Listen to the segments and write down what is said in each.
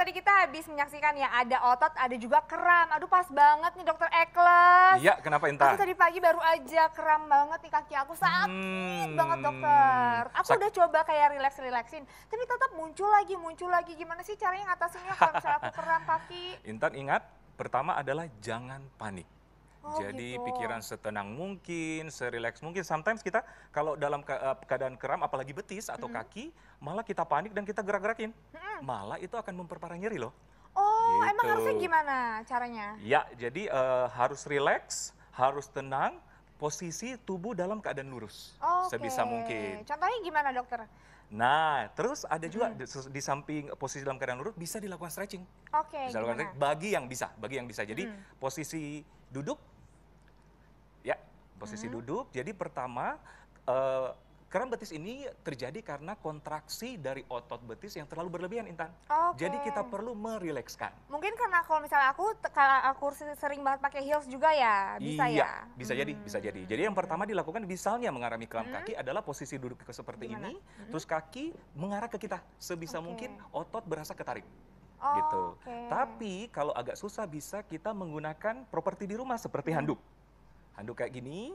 tadi kita habis menyaksikan ya, ada otot, ada juga kram. Aduh pas banget nih Dokter Ekles. Iya, kenapa Intan? Aku tadi pagi baru aja kram banget nih kaki aku, sakit banget dokter. Aku udah coba kayak relax-relaxin, tapi tetap muncul lagi. Gimana sih caranya ngatasinnya kalau misalnya aku kram kaki? Intan ingat, pertama adalah jangan panik. Oh, Jadi gitu. pikiran setenang mungkin, serileks mungkin. Sometimes kita kalau dalam keadaan kram, apalagi betis atau kaki, malah kita panik dan kita gerak-gerakin. Malah itu akan memperparah nyeri loh. Oh, emang Gitu. harusnya gimana caranya? Ya, jadi harus rileks, harus tenang, posisi tubuh dalam keadaan lurus. Oke. Sebisa mungkin. Contohnya gimana dokter? Nah, terus ada juga di samping posisi dalam keadaan lurus bisa dilakukan stretching. Oke, Bisa dilakukan gimana? stretching bagi yang bisa. Jadi posisi duduk, ya, posisi duduk. Jadi pertama, kram betis ini terjadi karena kontraksi dari otot betis yang terlalu berlebihan, Intan. Oke. Jadi kita perlu merilekskan. Mungkin karena kalau misalnya aku sering banget pakai heels juga ya, bisa Iya, ya? bisa jadi. Jadi yang pertama dilakukan misalnya mengalami kram kaki adalah posisi duduk seperti Gimana? ini, terus kaki mengarah ke kita. Sebisa Oke. mungkin otot berasa ketarik. Oh, Gitu. oke. Tapi kalau agak susah bisa kita menggunakan properti di rumah seperti handuk. Handuk kayak gini,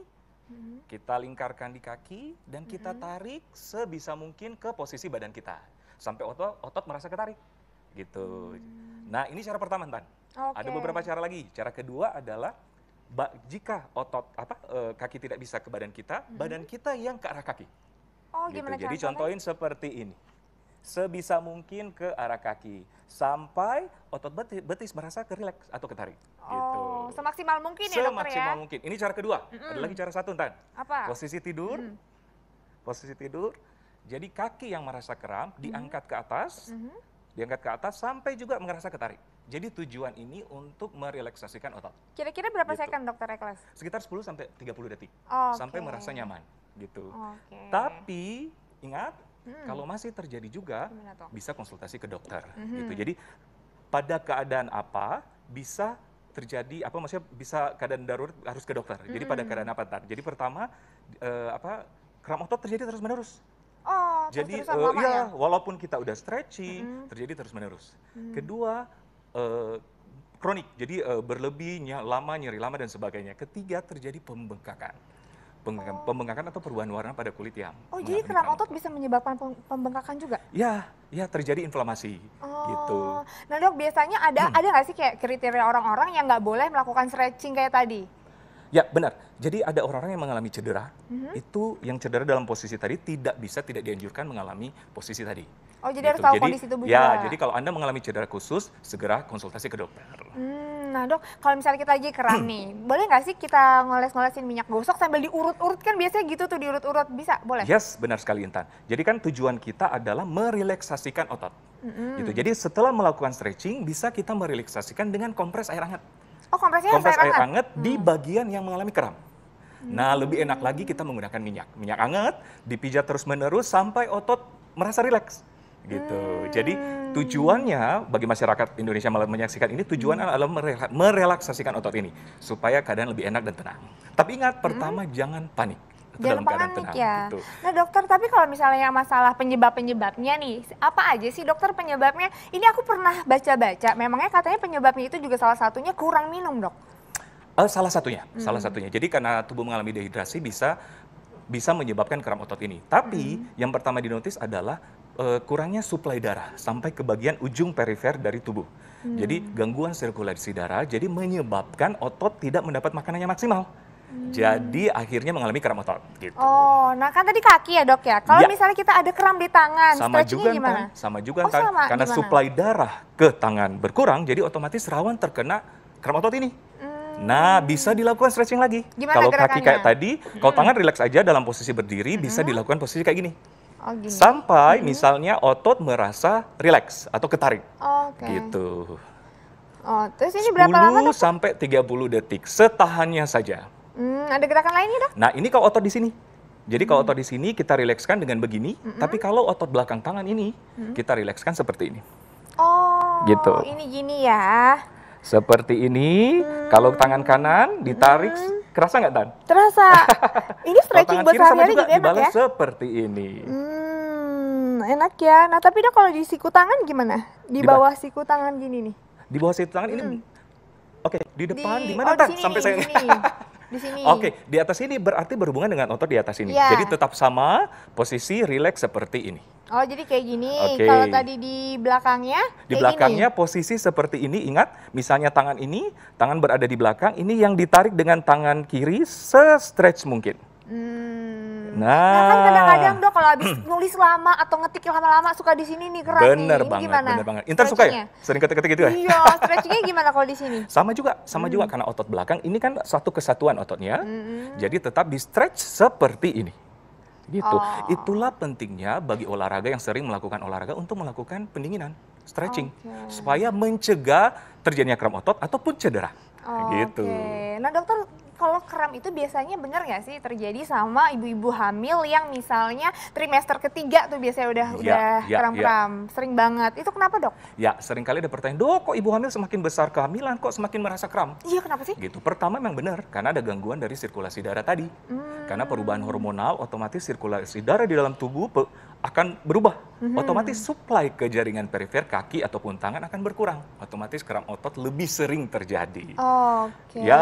kita lingkarkan di kaki dan kita tarik sebisa mungkin ke posisi badan kita. Sampai otot merasa ketarik. Gitu. Nah, ini cara pertama, Tan. Oke. Ada beberapa cara lagi. Cara kedua adalah jika kaki tidak bisa ke badan kita yang ke arah kaki. Oh, Gitu. gimana Jadi caranya? contohin seperti ini. Sebisa mungkin ke arah kaki sampai otot betis merasa rileks atau ketarik. Gitu. Oh, semaksimal mungkin ya dokter ya? Semaksimal mungkin. Ini cara kedua. Ada lagi cara satu, Tan. Apa? Posisi tidur. Posisi tidur. Jadi kaki yang merasa kram diangkat ke atas. Diangkat ke atas sampai juga merasa ketarik. Jadi tujuan ini untuk merelaksasikan otot. Kira-kira berapa Gitu. second dokter Ekles? Sekitar 10 sampai 30 detik. Oke. Sampai merasa nyaman. Gitu. Oke. Tapi ingat, kalau masih terjadi juga Gimana tuh? bisa konsultasi ke dokter. Gitu. Jadi pada keadaan apa bisa terjadi maksudnya bisa keadaan darurat harus ke dokter. Jadi pada keadaan apa, Tan? Jadi pertama kram otot terjadi terus-menerus. Oh, Jadi terus-terusan lama ya? walaupun kita udah stretching terjadi terus-menerus. Kedua kronik. Jadi berlebih, lama, nyeri lama dan sebagainya. Ketiga terjadi pembengkakan. Pembengkakan atau perubahan warna pada kulit yang Oh, jadi mengalami kram kram otot bisa menyebabkan pembengkakan juga? Ya, terjadi inflamasi gitu. Oh, nah dok, biasanya ada nggak sih kayak kriteria orang-orang yang nggak boleh melakukan stretching kayak tadi? Ya, benar. Jadi ada orang-orang yang mengalami cedera, itu yang cedera dalam posisi tadi tidak dianjurkan mengalami posisi tadi. Oh, jadi harus Gitu. tahu kondisi tubuh ya, juga? jadi kalau Anda mengalami cedera khusus, segera konsultasi ke dokter. Nah dok, kalau misalnya kita lagi kram nih, boleh nggak sih kita ngoles-ngolesin minyak gosok sambil diurut-urut, kan biasanya gitu tuh diurut-urut, bisa? Boleh? Yes, benar sekali Intan. Jadi kan tujuan kita adalah merelaksasikan otot. Gitu. Jadi setelah melakukan stretching, bisa kita merelaksasikan dengan kompres air hangat. Oh, kompresnya harus Kompres air air hangat? hangat di bagian yang mengalami kram. Nah, lebih enak lagi kita menggunakan minyak. Minyak hangat, dipijat terus-menerus sampai otot merasa rileks. Gitu. Jadi tujuannya bagi masyarakat Indonesia menyaksikan ini tujuannya adalah merelaksasikan otot ini supaya keadaan lebih enak dan tenang. Tapi ingat, pertama jangan panik. Jangan Dalam keadaan panik tenang, ya. gitu. Nah dokter, tapi kalau misalnya masalah penyebabnya nih, apa aja sih dokter penyebabnya? Ini aku pernah baca-baca, memangnya katanya penyebabnya itu juga salah satunya kurang minum dok? Salah satunya. Jadi karena tubuh mengalami dehidrasi bisa menyebabkan kram otot ini. Tapi yang pertama dinotis adalah kurangnya suplai darah sampai ke bagian ujung perifer dari tubuh. Jadi gangguan sirkulasi darah, jadi menyebabkan otot tidak mendapat makanan yang maksimal. Jadi akhirnya mengalami kram otot. Gitu. Oh, nah kan tadi kaki ya dok ya. Kalau Ya. misalnya kita ada kram di tangan, Sama stretchingnya juga gimana? kan, sama juga Oh, kan, sama. karena Gimana? suplai darah ke tangan berkurang, jadi otomatis rawan terkena kram otot ini. Nah, bisa dilakukan stretching lagi. Gimana Kalau kaki gerakannya? kayak tadi, kalau tangan rileks aja dalam posisi berdiri, bisa dilakukan posisi kayak gini. Oh gini. Sampai misalnya otot merasa rileks atau ketarik. Oke. Gitu. Oh, terus ini berapa lama 10 dok? sampai 30 detik, setahannya saja. Ada gerakan lainnya dok? Nah, ini kalau otot di sini. Jadi kalau otot di sini kita rilekskan dengan begini, tapi kalau otot belakang tangan ini, kita rilekskan seperti ini. Oh, Gitu. ini gini ya. Seperti ini, kalau tangan kanan ditarik, kerasa nggak, Tan? Terasa. Ini Kalau stretching tangan buat kiri sama sehari-hari juga juga enak dibalas ya? seperti ini. enak ya. Nah tapi dok kalau di siku tangan gimana? Di bawah siku tangan gini nih. Di bawah siku tangan ini, oke, di depan, di mana di Tan? sini, Sampai saya di sini. Di sini. Oke, di atas ini berarti berhubungan dengan otot di atas ini. Iya. Jadi tetap sama, posisi rileks seperti ini. Oh jadi kayak gini. Oke. Kalau tadi di belakangnya Di kayak belakangnya gini. posisi seperti ini, ingat, misalnya tangan ini, tangan berada di belakang, ini yang ditarik dengan tangan kiri se-stretch mungkin. Nah kan kadang-kadang dok kalau habis nulis lama atau ngetik lama-lama suka di sini nih keras Bener nih. Ini banget, gimana? bener banget. Intan suka ya? Stretchingnya? Sering ketik-ketik gitu ya? Iya, stretchingnya gimana kalau di sini? Sama juga karena otot belakang ini kan satu kesatuan ototnya. Jadi tetap di stretch seperti ini. Gitu. Oh. Itulah pentingnya bagi olahraga yang sering melakukan olahraga untuk melakukan pendinginan, stretching, supaya mencegah terjadinya kram otot ataupun cedera. Gitu. Oke. Nah dokter, kalau kram itu biasanya bener nggak sih terjadi sama ibu-ibu hamil yang misalnya trimester ketiga tuh biasanya udah kram-kram, sering banget. Itu kenapa dok? Ya, seringkali ada pertanyaan, dok kok ibu hamil semakin besar kehamilan kok semakin merasa kram? Iya kenapa sih? Gitu. Pertama memang benar, karena ada gangguan dari sirkulasi darah tadi. Karena perubahan hormonal, otomatis sirkulasi darah di dalam tubuh akan berubah. Otomatis suplai ke jaringan perifer kaki ataupun tangan akan berkurang. Otomatis kram otot lebih sering terjadi. Oke. Ya,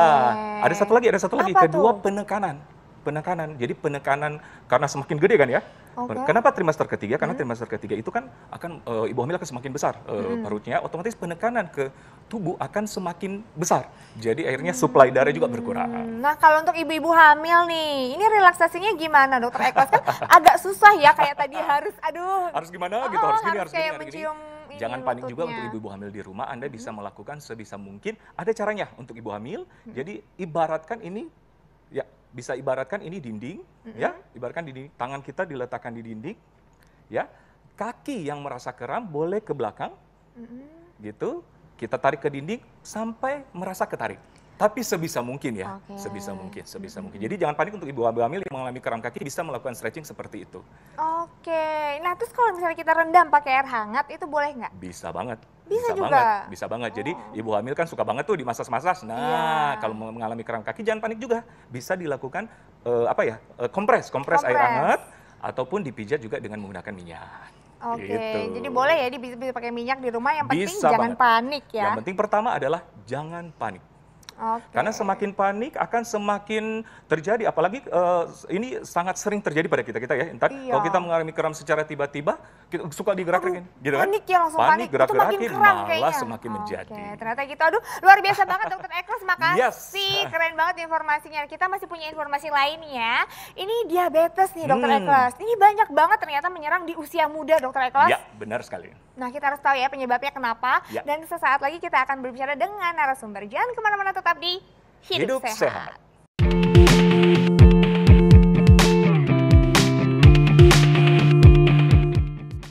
ada satu lagi. Apa Kedua, tuh? penekanan. Jadi penekanan karena semakin gede kan ya. Oke. Kenapa trimester ketiga? Karena trimester ketiga itu kan akan ibu hamil akan semakin besar perutnya, otomatis penekanan ke tubuh akan semakin besar. Jadi akhirnya suplai darah juga berkurang. Nah kalau untuk ibu-ibu hamil nih, ini relaksasinya gimana dokter Ekos? Kan agak susah ya kayak tadi harus Harus gimana gitu, harus gini, harus kayak gini. mencium ini Jangan panik juga lututnya. untuk ibu-ibu hamil di rumah. Anda bisa melakukan sebisa mungkin. Ada caranya untuk ibu hamil. Jadi ibaratkan ini, ya bisa ibaratkan ini dinding, ya ibaratkan dinding. Tangan kita diletakkan di dinding, ya. Kaki yang merasa kram boleh ke belakang, gitu. Kita tarik ke dinding sampai merasa ketarik. Tapi sebisa mungkin ya, Oke. sebisa mungkin. Jadi jangan panik untuk ibu hamil yang mengalami kram kaki bisa melakukan stretching seperti itu. Oke, nah terus kalau misalnya kita rendam pakai air hangat itu boleh nggak? Bisa banget. Bisa juga? Bisa banget. Jadi ibu hamil kan suka banget tuh di masas-masas. Nah, Iya. kalau mengalami kram kaki jangan panik juga. Bisa dilakukan kompres air hangat ataupun dipijat juga dengan menggunakan minyak. Oke, Gitu. jadi boleh ya bisa pakai minyak di rumah, yang penting Bisa jangan banget. panik ya. Yang penting pertama adalah jangan panik. Oke. Karena semakin panik akan semakin terjadi, apalagi ini sangat sering terjadi pada kita ya. Entar Iya. kalau kita mengalami kram secara tiba-tiba, kita suka digerak-gerakin, gitu kan? Panik ya, langsung panik. Itu makin gerak-gerakin, kram malah kayaknya. semakin menjadi. Oke, ternyata gitu. Aduh, luar biasa banget dokter Ekos, makasih. Yes. Keren banget informasinya. Kita masih punya informasi lain ya. Ini diabetes nih dokter Ekos. Ini banyak banget ternyata menyerang di usia muda dokter Ekos. Ya, benar sekali. Nah kita harus tahu ya penyebabnya kenapa. Ya. Dan sesaat lagi kita akan berbicara dengan narasumber. Jangan kemana-mana, tetap di Hidup Sehat.